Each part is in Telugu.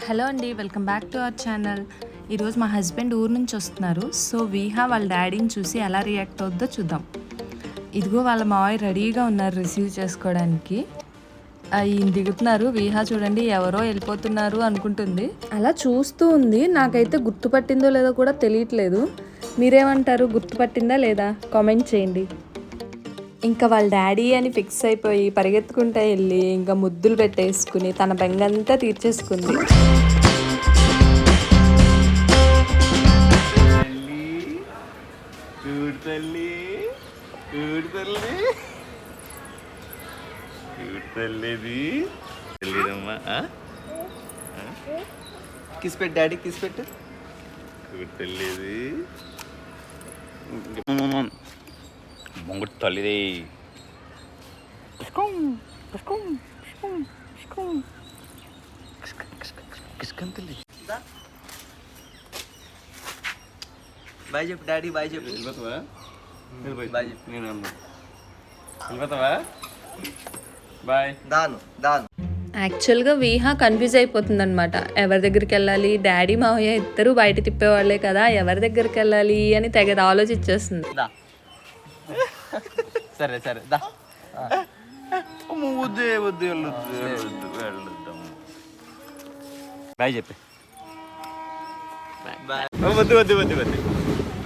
హలో అండి, welcome back to our channel. ఈరోజు మా హస్బెండ్ ఊరు నుంచి వస్తున్నారు. సో వీహా వాళ్ళ డాడీని చూసి ఎలా రియాక్ట్ అవుద్దో చూద్దాం. ఇదిగో వాళ్ళ మావయ్య రెడీగా ఉన్నారు రిసీవ్ చేసుకోవడానికి. ఈయన దిగుతున్నారు. వీహా చూడండి ఎవరో వెళ్ళిపోతున్నారు అనుకుంటుంది. అలా చూస్తూ ఉంది. నాకైతే గుర్తుపట్టిందో లేదో కూడా తెలియట్లేదు. మీరేమంటారు, గుర్తుపట్టిందా లేదా కామెంట్ చేయండి. ఇంకా వాళ్ళ డాడీ అని ఫిక్స్ అయిపోయి పరిగెత్తుకుంటూ వెళ్ళి ఇంకా ముద్దులు పెట్టేసుకుని తన బెంగంతా తీర్చేసుకుంది. కిస్ పెట్టు డాడీ, కిస్ పెట్టు. బొంగుడు తల్లిది. బాయ్ చెప్పు డాడీ, బాయ్ చెప్పు. బాయ్ చెప్పు. బాయ్. దాను దాను. యాక్చువల్గా వీహా కన్ఫ్యూజ్ అయిపోతుంది అనమాట. ఎవరి దగ్గరికి వెళ్ళాలి, డాడీ మావయ్య ఇద్దరు బయట తిప్పేవాళ్లే కదా, ఎవరి దగ్గరికి వెళ్ళాలి అని తెగ ఆలోచించేస్తుంది. సరే సరే దా. వద్దే వద్దు బాయ్ చెప్పి. వద్దు వద్దు వద్దు వద్దు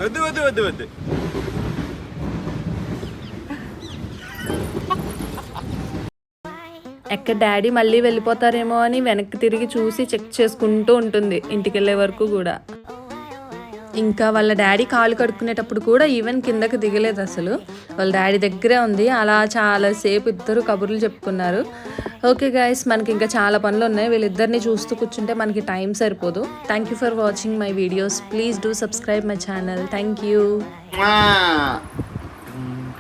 వద్దు వద్దు వద్దు వద్దు. ఎక్కడ డాడీ మళ్ళీ వెళ్ళిపోతారేమో అని వెనక్కి తిరిగి చూసి చెక్ చేసుకుంటూ ఉంటుంది ఇంటికి వెళ్ళే వరకు కూడా. ఇంకా వాళ్ళ డాడీ కాలు కడుక్కునేటప్పుడు కూడా ఈవెన్ కిందకి దిగలేదు అసలు. వాళ్ళ డాడీ దగ్గరే ఉంది. అలా చాలాసేపు ఇద్దరు కబుర్లు చెప్పుకున్నారు. ఓకే గైస్, మనకి ఇంకా చాలా పనులు ఉన్నాయి. వీళ్ళిద్దరిని చూస్తూ కూర్చుంటే మనకి టైం సరిపోదు. Thank you for watching my videos. Please do subscribe my channel. Thank you.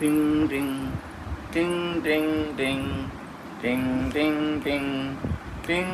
Ding ding ding ding ding ding ding.